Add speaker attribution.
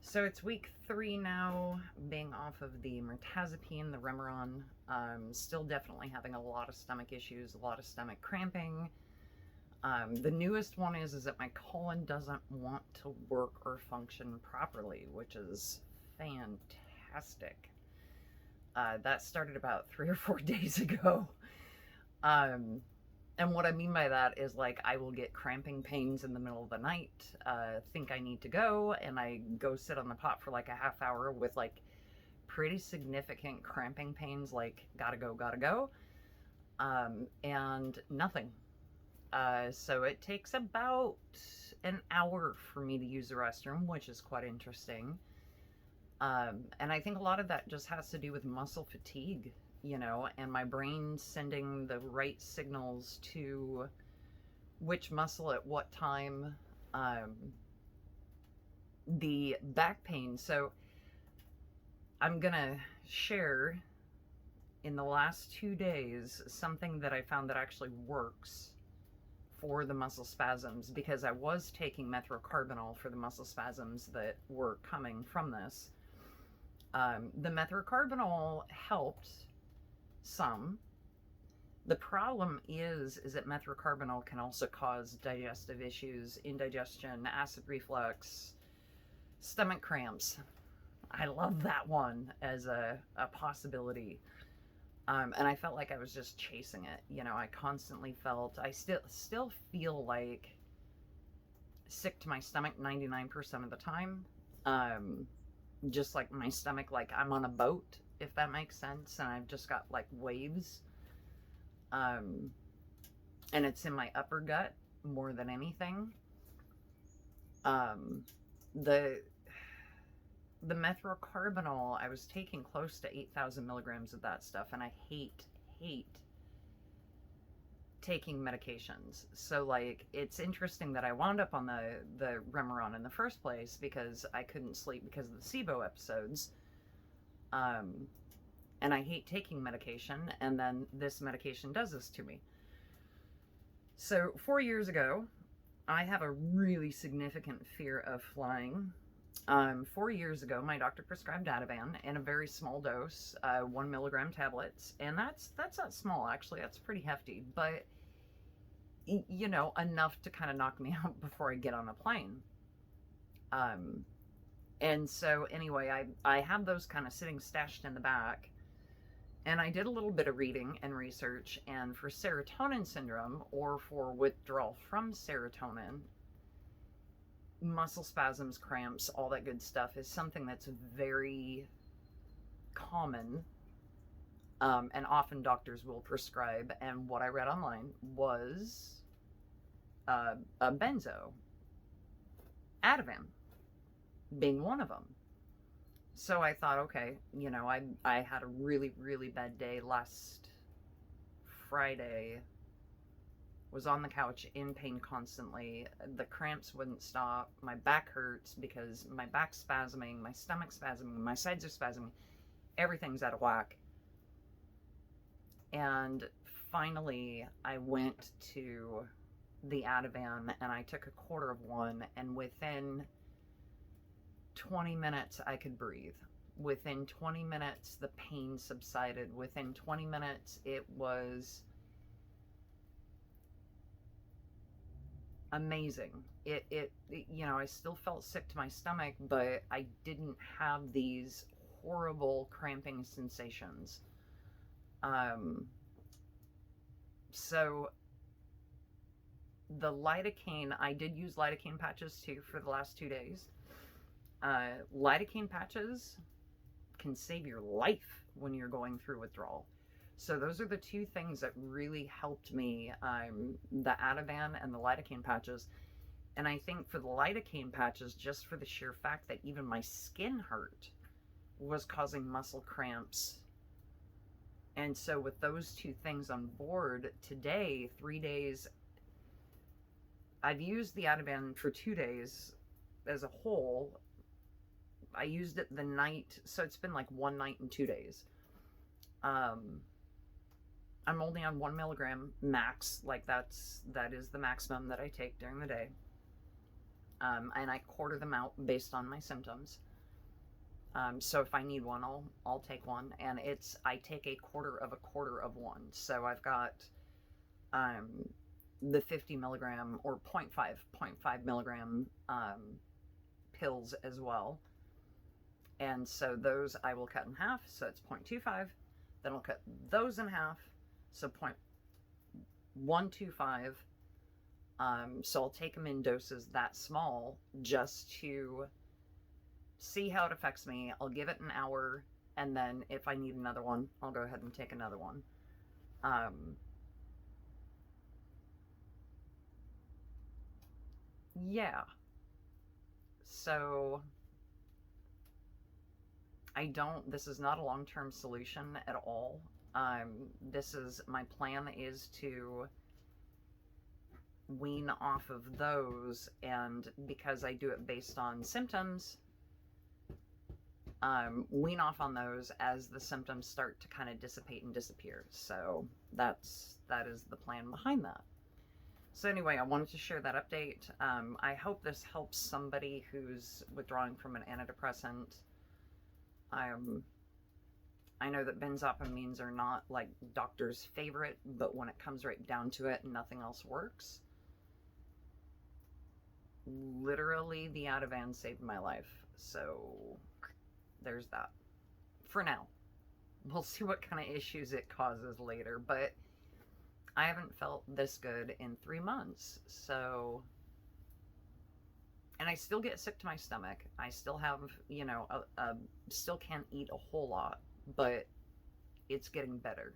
Speaker 1: So it's week 3 now, being off of the mirtazapine, the Remeron. Still definitely having a lot of stomach issues, a lot of stomach cramping. The newest one is that my colon doesn't want to work or function properly, which is fantastic. That started about 3 or 4 days ago. And what I mean by that is, like, I will get cramping pains in the middle of the night, think I need to go, and I go sit on the pot for like a half hour with like pretty significant cramping pains, like gotta go, and nothing. So it takes about an hour for me to use the restroom, which is quite interesting. And I think a lot of that just has to do with muscle fatigue, and my brain sending the right signals to which muscle at what time. The back pain. So I'm gonna share in the last 2 days something that I found that actually works for the muscle spasms, because I was taking methocarbamol for the muscle spasms that were coming from this. The methocarbamol helped some. The problem is that methocarbamol can also cause digestive issues, indigestion, acid reflux, stomach cramps. I love that one as a possibility. And I felt like I was just chasing it. I constantly felt, I still feel like sick to my stomach 99% of the time. Just like my stomach, like I'm on a boat, if that makes sense. And I've just got like waves. And it's in my upper gut more than anything. The methocarbamol, I was taking close to 8,000 milligrams of that stuff, and I hate taking medications. So like, it's interesting that I wound up on the Remeron in the first place, because I couldn't sleep because of the SIBO episodes. And I hate taking medication, and then this medication does this to me. So 4 years ago, I have a really significant fear of flying. 4 years ago, my doctor prescribed Ativan in a very small dose, 1 milligram tablets, and that's not small, actually. That's pretty hefty, but enough to kind of knock me out before I get on a plane. And so anyway, I have those kind of sitting stashed in the back. And I did a little bit of reading and research, and for serotonin syndrome, or for withdrawal from serotonin, muscle spasms, cramps, all that good stuff is something that's very common, and often doctors will prescribe. And what I read online was a benzo, Ativan being one of them. So I thought, okay, I had a really, really bad day last Friday. Was on the couch in pain constantly. The cramps wouldn't stop. My back hurts because my back's spasming, my stomach's spasming, my sides are spasming. Everything's out of whack. And finally, I went to the Ativan, and I took a quarter of one, and within 20 minutes I could breathe. Within 20 minutes the pain subsided. Within 20 minutes it was amazing. I still felt sick to my stomach, but I didn't have these horrible cramping sensations. So the lidocaine, I did use lidocaine patches too for the last 2 days. Lidocaine patches can save your life when you're going through withdrawal. So those are the two things that really helped me, the Ativan and the lidocaine patches. And I think for the lidocaine patches, just for the sheer fact that even my skin hurt was causing muscle cramps. And so with those two things on board, today, 3 days, I've used the Ativan for 2 days as a whole. I used it the night, so it's been like 1 night and 2 days. I'm only on 1 milligram max, like that is the maximum that I take during the day. And I quarter them out based on my symptoms. So if I need one, I'll take one, and I take a quarter of one. So I've got um, the 50 milligram or point five milligram pills as well. And so those I will cut in half, so it's 0.25. Then I'll cut those in half, so 0.125. So I'll take them in doses that small just to see how it affects me. I'll give it an hour, and then if I need another one, I'll go ahead and take another one. Yeah. So this is not a long-term solution at all. My plan is to wean off of those, and because I do it based on symptoms, wean off on those as the symptoms start to kind of dissipate and disappear. So that is the plan behind that. So anyway, I wanted to share that update. I hope this helps somebody who's withdrawing from an antidepressant. I know that benzopamines are not like doctor's favorite, but when it comes right down to it, nothing else works. Literally, the Ativan saved my life. So there's that. For now. We'll see what kind of issues it causes later, but I haven't felt this good in 3 months. So, and I still get sick to my stomach. I still have, still can't eat a whole lot, but it's getting better.